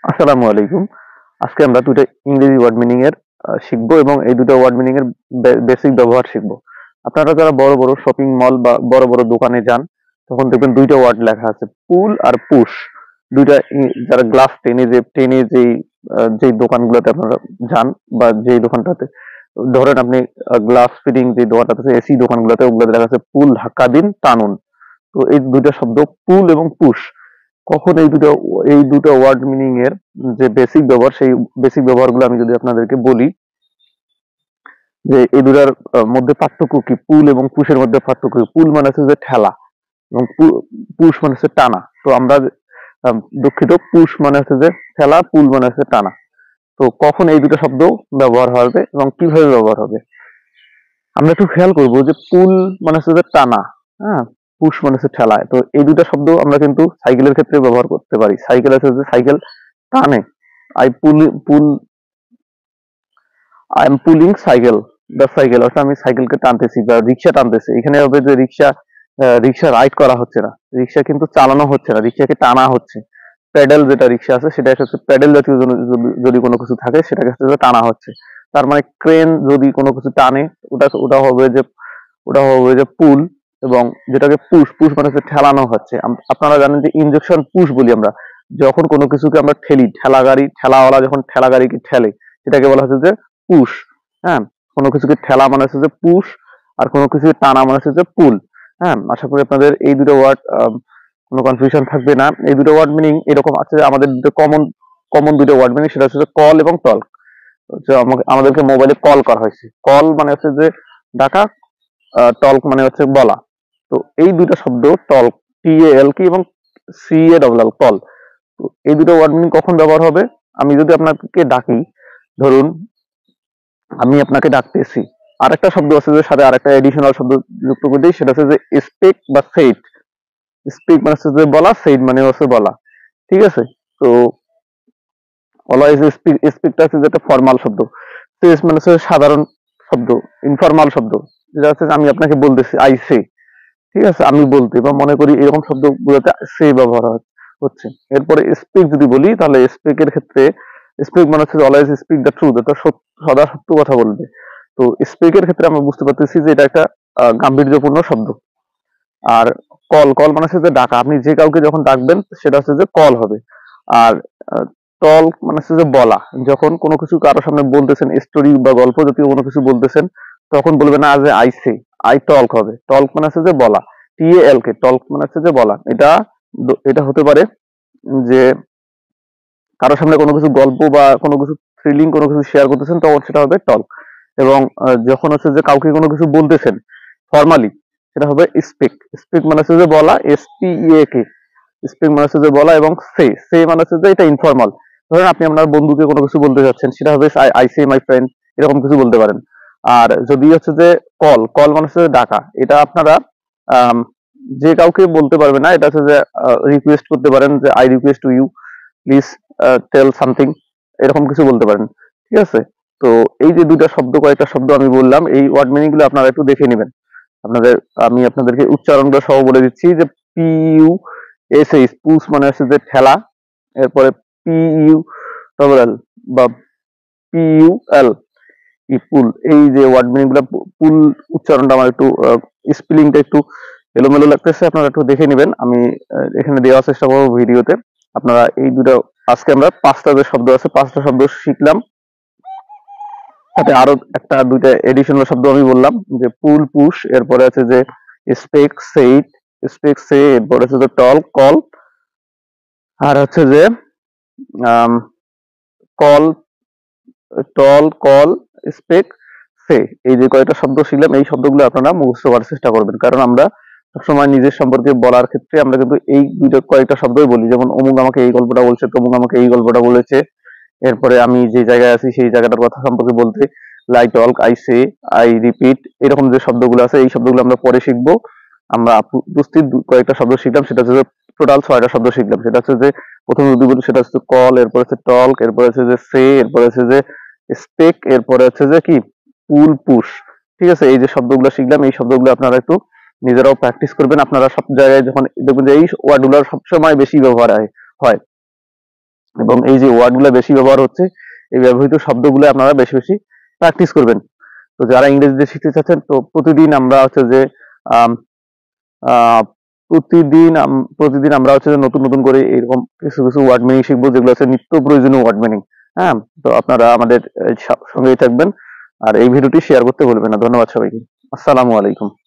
আসসালামু আলাইকুম। আজকে আমরা দুটো ইংরেজি ওয়ার্ড মিনিং এর শিখবো এবং এই দুটো ওয়ার্ড মিনিং এর বেসিক ব্যবহার শিখবো। আপনারা যারা বড় বড় শপিং মল বা বড় বড় দোকানে যান তখন দেখবেন দুইটা ওয়ার্ড লেখা আছে, পুল আর পুশ। দুইটা যারা গ্লাস টেনে যেই দোকানগুলোতে আপনারা যান বা যেই দোকানটাতে ধরেন আপনি গ্লাস ফিটিং যে দোকানটাতে আছে, এসি দোকানগুলোতে ওগুলোতে লেখা আছে পুল, ধাক্কা দিন, টানুন। তো এই দুইটা শব্দ পুল এবং পুশ, কখন এই দুটো ওয়ার্ড মিনিং এর যে বেসিক ব্যবহার, সেই বেসিক ব্যবহারগুলো আমি যদি আপনাদেরকে বলি যে এই দুটার মধ্যে পার্থক্য কি, পুল এবং পুশের মধ্যে পার্থক্য কি। পুল মানে হচ্ছে যে ঠেলা এবং পুশ মানে হচ্ছে টানা। তো আমরা দুঃখিত, পুশ মানে হচ্ছে যে ঠেলা, পুল মানে হচ্ছে টানা। তো কখন এই দুটো শব্দ ব্যবহার হবে এবং কিভাবে ব্যবহার হবে আমরা একটু খেয়াল করবো যে পুল মানে হচ্ছে যে টানা, হ্যাঁ, পুশ মানে হচ্ছে ঠেলা। তো এই দুটো শব্দ আমরা কিন্তু সাইকেলের ক্ষেত্রে ব্যবহার করতে পারি। সাইকেল আছে যে সাইকেল টানে, I pull I am pulling cycle, the cycle, অর্থাৎ আমি সাইকেলকে টানতেছি বা রিক্সা টানতেছি। এখানে হবে যে রিক্সা রাইড করা হচ্ছে না, রিক্সা কিন্তু চালানো হচ্ছে না, রিক্সাকে টানা হচ্ছে। প্যাডেল যেটা রিক্সা আছে সেটা হচ্ছে প্যাডেল জাতীয় যদি কোনো কিছু থাকে সেটাকে হচ্ছে যে টানা হচ্ছে। তার মানে ক্রেন যদি কোনো কিছু টানে ওটা ওটা হবে যে পুল। এবং যেটাকে পুশ, পুশ মানে হচ্ছে ঠেলানো হচ্ছে। আপনারা জানেন যে ইনজেকশন পুশ বলি আমরা, যখন কোনো কিছুকে আমরা ঠেলি, ঠেলাওয়ালা যখন ঠেলা গাড়িকে ঠেলে সেটাকে বলা হচ্ছে যে পুশ। হ্যাঁ, কোনো কিছুকে ঠেলা মানে হচ্ছে যে পুশ, আর কোনো কিছুকে টানা মানে হচ্ছে যে পুল। হ্যাঁ, আশা করি আপনাদের এই দুটো ওয়ার্ড কোনো কনফিউশন থাকবে না। এই দুটো ওয়ার্ড মিনিং এরকম আছে যে আমাদের দুটো কমন কমন দুটো ওয়ার্ড মিনিং, সেটা হচ্ছে কল এবং টল। হচ্ছে আমাদেরকে মোবাইলে কল করা হয়েছে, কল মানে হচ্ছে যে ডাকা, টল্ক মানে হচ্ছে বলা। তো এই দুটো শব্দ টল্ক, TALK এবং CALL, কল। তো এই দুটো ওয়ার্ড মিনিং কখন ব্যবহার হবে, আমি যদি আপনাকে ডাকি, ধরুন আমি আপনাকে ডাকতেছি, আরেকটা শব্দ আছে যে সাথে আরেকটা এডিশনাল শব্দ যুক্ত করে দিই, সেটা হচ্ছে যে স্পিক বা সেইট। স্পিক মানে হচ্ছে যে বলা, সেইট মানে হচ্ছে বলা। ঠিক আছে? তো অলওয়েজ স্পিকটা হচ্ছে যে একটা ফর্মাল শব্দ, সেজ মানে হচ্ছে সাধারণ শব্দ, ইনফর্মাল শব্দ, যেটা হচ্ছে যে আমি আপনাকে বলতেছি, আই সে। ঠিক আছে, আমি বলতে বা মনে করি, এরকম শব্দগুলোতে সে ব্যবহার হচ্ছে। এরপরে স্পিক যদি বলি, তাহলে স্পিকের ক্ষেত্রে স্পিক মানে হচ্ছে অলওয়েজ স্পিক দ্য ট্রুথ, অর্থাৎ সদা সত্য কথা বলবে। তো স্পিকের ক্ষেত্রে আমরা বুঝতে পারতেছি যে এটা একটা গাম্ভীর্যপূর্ণ শব্দ। আর কল, কল মানে হচ্ছে যে ডাকা, আপনি যে কাউকে যখন ডাকবেন সেটা হচ্ছে যে কল হবে। আর টল মানে হচ্ছে যে বলা, যখন কোনো কিছু কারোর সামনে বলতেছেন, স্টোরি বা গল্প জাতীয় কোনো কিছু বলতেছেন, তখন বলবে না যে আই সে, আই টল্ক হবে। টল্ক মানে হচ্ছে যে বলা, TALK, টল্ক মানে হচ্ছে যে বলা। এটা হতে পারে যে কারোর সামনে কোনো কিছু গল্প বা কোনো কিছু থ্রিলিং কোনো কিছু শেয়ার করতেছেন, তখন সেটা হবে টল্ক। এবং যখন হচ্ছে যে কাউকে কোনো কিছু বলতেছেন ফর্মালি, সেটা হবে স্পিক। স্পিক মানে হচ্ছে যে বলা, SPEAK। স্পিক মানে হচ্ছে যে বলা, এবং সে মানে হচ্ছে যে এটা ইনফর্মাল। ধরেন আপনি আপনার বন্ধুকে কোনো কিছু বলতে যাচ্ছেন, সেটা হবে আই সে মাই ফ্রেন্ড, এরকম কিছু বলতে পারেন। আর যদি হচ্ছে যে কল, কল মানে হচ্ছে যে ডাকা, এটা আপনারা আম, যে কাউকে বলতে পারবে না, এটা হচ্ছে যে রিকোয়েস্ট করতে পারেন যে I request to you, please tell something, এরকম কিছু বলতে পারেন। ঠিক আছে? তো এই যে দুইটা শব্দ, কয়েকটা শব্দ আমি বললাম, এই ওয়ার্ড মিনিং গুলো আপনারা একটু দেখে নেবেন। আপনাদের আমি আপনাদেরকে উচ্চারণটা সহ বলে দিচ্ছি যে PUSH, পুশ মানে হচ্ছে যে ঠেলা। এরপরে PUL বা PUL, পুল। এই যে ওয়ার্ড মিনিং গুলা, পুল উচ্চারণটা আমার একটু স্পেলিংটা একটু এলোমেলো লাগতেছে, আপনারা একটু দেখে নেবেন। আমি এখানে দেওয়ার চেষ্টা করবো ভিডিওতে। আপনারা এই দুটো, আজকে আমরা পাঁচটা যে শব্দ আছে, পাঁচটা শব্দ শিখলাম, সাথে আরো একটা দুইটা এডিশনাল শব্দ আমি বললাম, যে পুল, পুশ, এরপরে আছে যে স্পেক সেইট, স্পেক সে, এরপরে আছে যে টল, কল, আর হচ্ছে যে কল, টল, কল, স্পেক, সে। এই যে কয়েকটা শব্দ শিখলাম, এই শব্দগুলো আপনারা মুখস্থ করার চেষ্টা করবেন, কারণ আমরা সবসময় নিজের সম্পর্কে বলার ক্ষেত্রে আমরা কিন্তু এই দুইটা কয়েকটা শব্দই বলি, যেমন অমুক আমাকে এই গল্পটা বলছে, তমুক আমাকে এই গল্পটা বলেছে। এরপরে আমি যে জায়গায় আছি সেই জায়গাটার কথা সম্পর্কে বলতে লাই টল্ক, আই সে, আই রিপিট, এরকম যে শব্দগুলো আছে এই শব্দগুলো আমরা পরে শিখবো। আমরা উপস্থিত কয়েকটা শব্দ শিখলাম, সেটা হচ্ছে যে টোটাল 6টা শব্দ শিখলাম। সেটা হচ্ছে যে প্রথমে যদি বলি সেটা হচ্ছে কল, এরপর হচ্ছে টল্ক, এরপর হচ্ছে যে সে, এরপর হচ্ছে যে স্পেক, এরপরে হচ্ছে যে কি পুল, পুশ। ঠিক আছে? এই যে শব্দগুলো শিখলাম, এই শব্দগুলো আপনারা একটু নিজেরাও প্র্যাকটিস করবেন। আপনারা সব জায়গায় যখন দেখবেন যে এই ওয়ার্ডগুলো সবসময় বেশি ব্যবহার হয়। এবং এই যে ওয়ার্ডগুলো বেশি ব্যবহার হচ্ছে, এই ব্যবহৃত শব্দগুলো আপনারা বেশি বেশি প্র্যাকটিস করবেন। তো যারা ইংরেজিতে শিখতে চাচ্ছেন, তো প্রতিদিন আমরা হচ্ছে যে আম, আহ, প্রতিদিন আমরা হচ্ছে যে নতুন নতুন করে এরকম কিছু কিছু ওয়ার্ড মিনিং শিখবো, যেগুলো হচ্ছে নিত্য প্রয়োজনীয় ওয়ার্ড মিনিং। হ্যাঁ, তো আপনারা আমাদের সঙ্গেই থাকবেন, আর এই ভিডিওটি শেয়ার করতে ভুলবেন না। ধন্যবাদ সবাইকে। আসসালামু আলাইকুম।